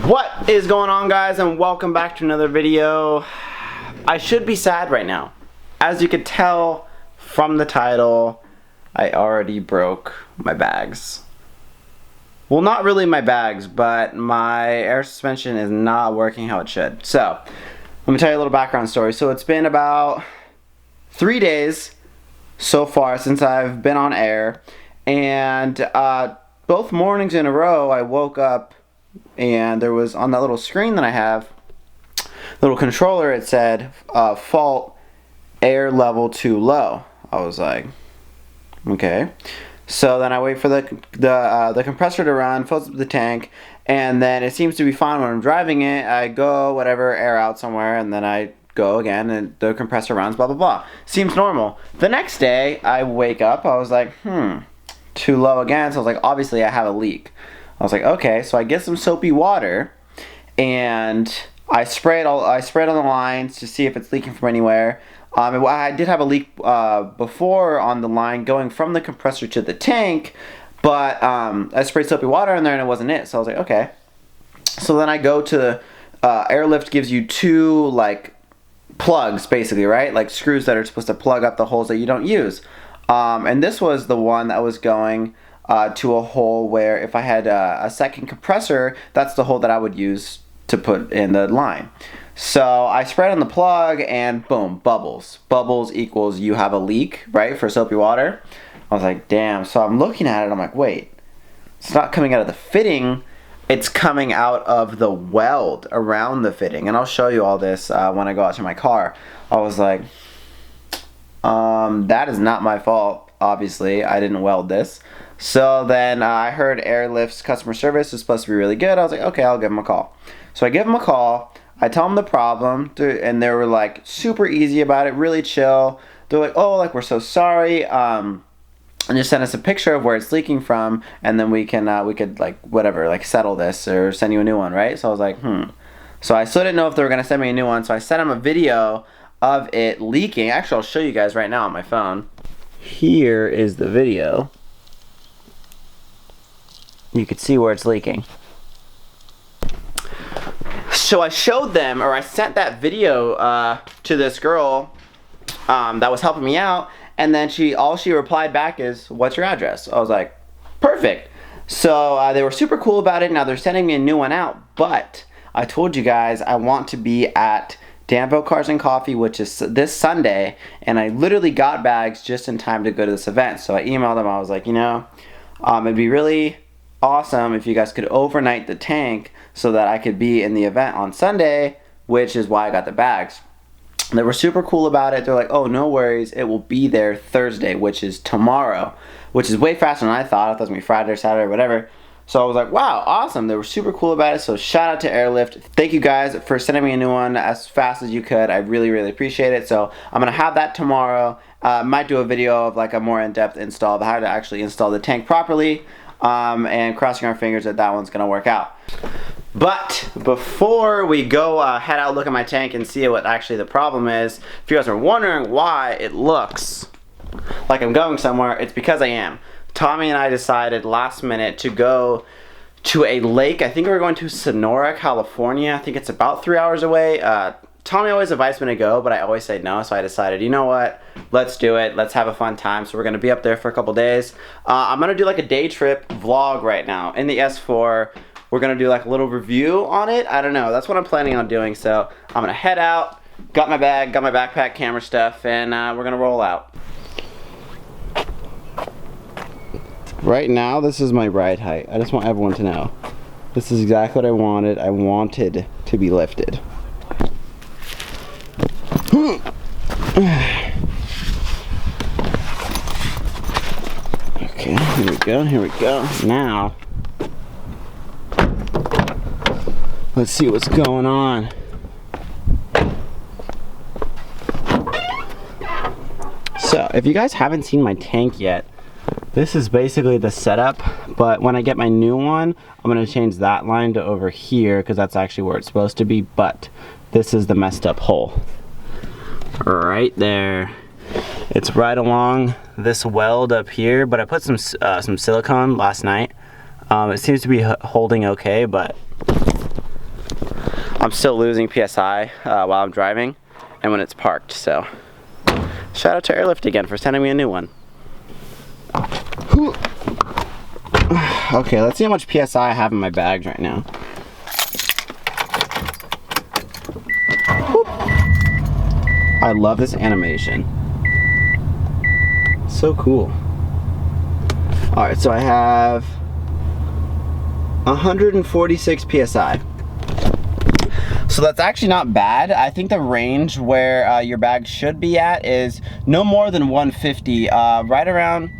What is going on, guys, and welcome back to another video. I should be sad right now. As you could tell from the title, I already broke my bags. Well, not really my bags, but my air suspension is not working how it should. So, let me tell you a little background story. So it's been about 3 days so far since I've been on air, and both mornings in a row I woke up and there was on that little screen that I have, little controller, it said fault, air level too low. I was like, okay. So then I wait for the compressor to run, fills up the tank, and then it seems to be fine when I'm driving it. I go, whatever, air out somewhere, and then I go again, and the compressor runs, blah, blah, blah. Seems normal. The next day, I wake up, I was like, too low again. So I was like, obviously I have a leak. I was like, okay, so I get some soapy water, and I spray it on the lines to see if it's leaking from anywhere. I did have a leak before on the line going from the compressor to the tank, but I sprayed soapy water in there and it wasn't it. So I was like, okay. So then I go to Airlift gives you two like plugs basically, right? Like screws that are supposed to plug up the holes that you don't use. And this was the one that was going to a hole where if I had a second compressor, that's the hole that I would use to put in the line. So I sprayed on the plug and boom, bubbles. Bubbles equals you have a leak, right, for soapy water. I was like, damn. So I'm looking at it, I'm like, wait, it's not coming out of the fitting, it's coming out of the weld around the fitting. And I'll show you all this when I go out to my car. I was like, that is not my fault, obviously. I didn't weld this. So then I heard Airlift's customer service is supposed to be really good. I was like, okay, I'll give them a call. So I give them a call. I tell them the problem, and they were like super easy about it, really chill. They're like, oh, like we're so sorry. And just send us a picture of where it's leaking from, and then we could like whatever, like settle this or send you a new one, right? So I was like, So I still didn't know if they were gonna send me a new one. So I sent them a video of it leaking. Actually, I'll show you guys right now on my phone. Here is the video. You could see where it's leaking. So I showed them, or I sent that video to this girl that was helping me out, and then all she replied back is, "What's your address?" I was like, perfect. So they were super cool about it. Now they're sending me a new one out, but I told you guys I want to be at Danville Cars and Coffee, which is this Sunday, and I literally got bags just in time to go to this event. So I emailed them. I was like, you know, it'd be really awesome if you guys could overnight the tank so that I could be in the event on Sunday, which is why I got the bags. They were super cool about it. They're like, oh, no worries, it will be there Thursday, which is tomorrow, which is way faster than I thought. I thought it was going to be Friday or Saturday or whatever. So I was like, wow, awesome. They were super cool about it. So shout out to Airlift. Thank you guys for sending me a new one as fast as you could. I really, really appreciate it. So I'm going to have that tomorrow. Might do a video of like a more in-depth install of how to actually install the tank properly. And crossing our fingers that that one's going to work out. But before we go head out, look at my tank and see what actually the problem is, if you guys are wondering why it looks like I'm going somewhere, it's because I am. Tommy and I decided last minute to go to a lake. I think we're going to Sonora, California. I think it's about 3 hours away. Tommy always invites me to go, but I always say no, so I decided, you know what, let's do it, let's have a fun time. So we're going to be up there for a couple days. I'm going to do like a day trip vlog right now in the S4. We're going to do like a little review on it. I don't know, that's what I'm planning on doing. So I'm going to head out, got my bag, got my backpack, camera stuff, and we're going to roll out. Right now, this is my ride height. I just want everyone to know. This is exactly what I wanted. I wanted to be lifted. Okay, here we go, here we go. Now, let's see what's going on. So, if you guys haven't seen my tank yet, this is basically the setup, but when I get my new one, I'm going to change that line to over here because that's actually where it's supposed to be, but this is the messed up hole. Right there. It's right along this weld up here, but I put some silicone last night. It seems to be holding okay, but I'm still losing PSI while I'm driving and when it's parked. So shout out to Airlift again for sending me a new one. Okay, let's see how much PSI I have in my bags right now. Whoop. I love this animation. So cool. Alright, so I have 146 PSI. So that's actually not bad. I think the range where your bag should be at is no more than 150. Right around,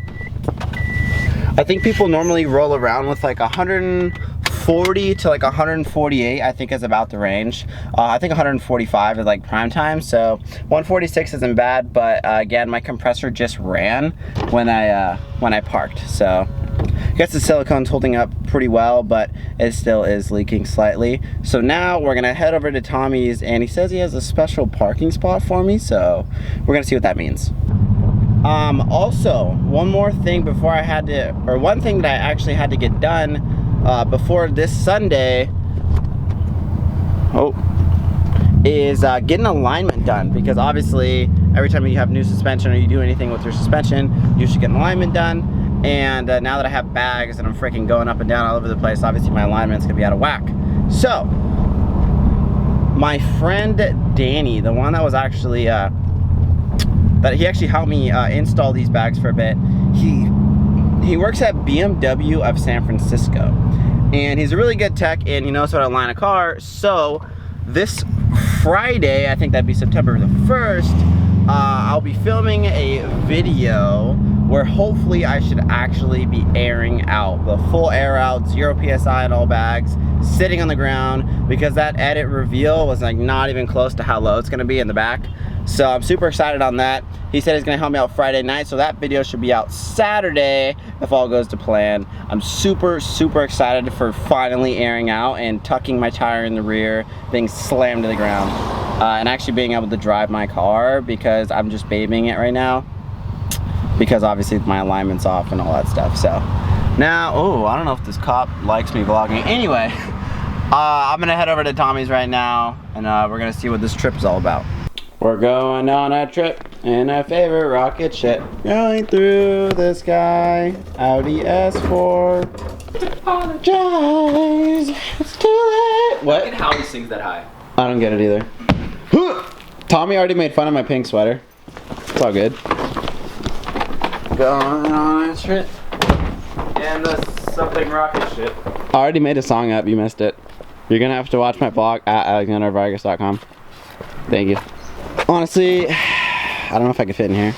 I think people normally roll around with like 140 to like 148, I think is about the range. I think 145 is like prime time, so 146 isn't bad, but again, my compressor just ran when I parked, so I guess the silicone's holding up pretty well, but it still is leaking slightly. So now we're gonna head over to Tommy's, and he says he has a special parking spot for me, so we're gonna see what that means. Also, one more thing before I had to, or one thing that I actually had to get done before this Sunday, is getting alignment done, because obviously every time you have new suspension or you do anything with your suspension, you should get an alignment done. And now that I have bags and I'm freaking going up and down all over the place, obviously my alignment's gonna be out of whack. So, my friend Danny, the one that was actually, that he actually helped me install these bags for a bit, he works at BMW of San Francisco. And he's a really good tech and he knows how to align a car. So, this Friday, I think that'd be September the 1st, I'll be filming a video where hopefully I should actually be airing out the full air out, 0 PSI in all bags, sitting on the ground, because that edit reveal was like not even close to how low it's gonna be in the back. So I'm super excited on that. He said he's gonna help me out Friday night, so that video should be out Saturday if all goes to plan. I'm super excited for finally airing out and tucking my tire in the rear, being slammed to the ground, and actually being able to drive my car, because I'm just babying it right now, because obviously my alignment's off and all that stuff. So now, I don't know if this cop likes me vlogging. Anyway, I'm gonna head over to Tommy's right now, and we're gonna see what this trip is all about. We're going on a trip in our favorite rocket ship, going through the sky, Audi S4. Apologize, it's too late. What? Look at how he sings that high. I don't get it either. Tommy already made fun of my pink sweater. It's all good. Going on a trip in the something rocket ship. I already made a song up, you missed it. You're gonna have to watch my blog at alexandervargas.com. Thank you. Honestly, I don't know if I can fit in here.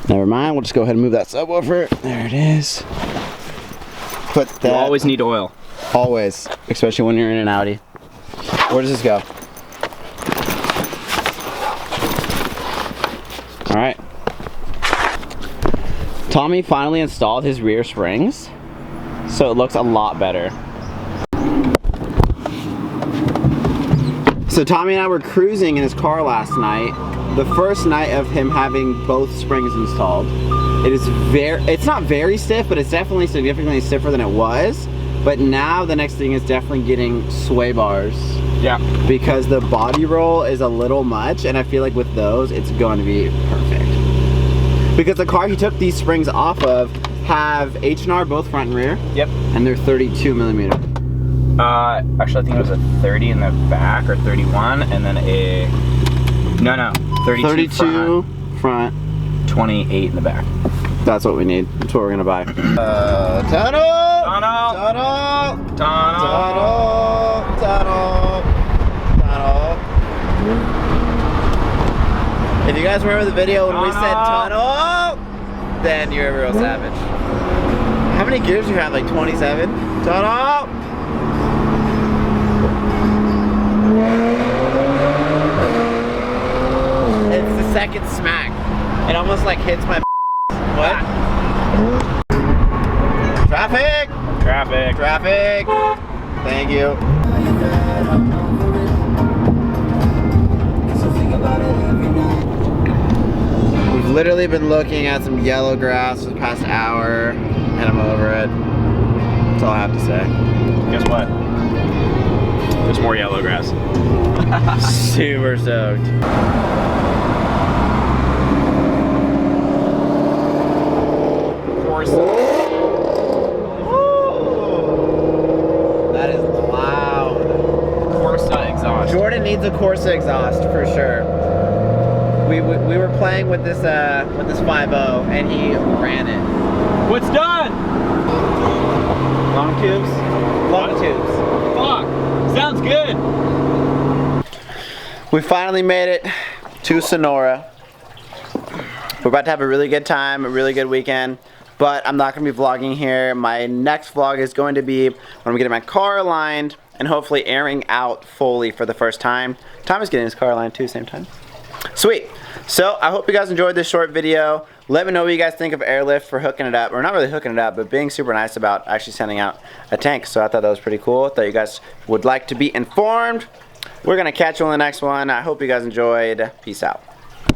Never mind, we'll just go ahead and move that subwoofer. There it is. Put that. You always need oil. Always, especially when you're in an Audi. Where does this go? All right. Tommy finally installed his rear springs, so it looks a lot better. So Tommy and I were cruising in his car last night, the first night of him having both springs installed. It's not very stiff, but it's definitely significantly stiffer than it was. But now the next thing is definitely getting sway bars. Yeah. Because the body roll is a little much, and I feel like with those, it's going to be perfect. Because the car he took these springs off of have H&R both front and rear. Yep. And they're 32 millimeter. Actually I think it was a 30 in the back, or 31, and then a, no, 32 front, 28 in the back. That's what we need. That's what we're gonna buy. Tunnel! If you guys remember the video when we said tunnel, then you're a real savage. How many gears do you have? Like 27? Tunnel! It's the second smack. It almost like hits my what? Traffic! Traffic. Traffic! Thank you. We've literally been looking at some yellow grass for the past hour, and I'm over it. That's all I have to say. Guess what? This more yellow grass. Super stoked. That is loud. Corsa exhaust. Jordan needs a Corsa exhaust for sure. We were playing with this 5.0 and he ran it. What's done? Long tubes? Long tubes. Fuck. Sounds good. We finally made it to Sonora. We're about to have a really good time, a really good weekend, but I'm not going to be vlogging here. My next vlog is going to be when I'm getting my car aligned and hopefully airing out fully for the first time. Tom is getting his car aligned too, same time. Sweet. So I hope you guys enjoyed this short video. Let me know what you guys think of Airlift for hooking it up, or not really hooking it up, but being super nice about actually sending out a tank. So I thought that was pretty cool. Thought you guys would like to be informed. We're going to catch you on the next one. I hope you guys enjoyed. Peace out.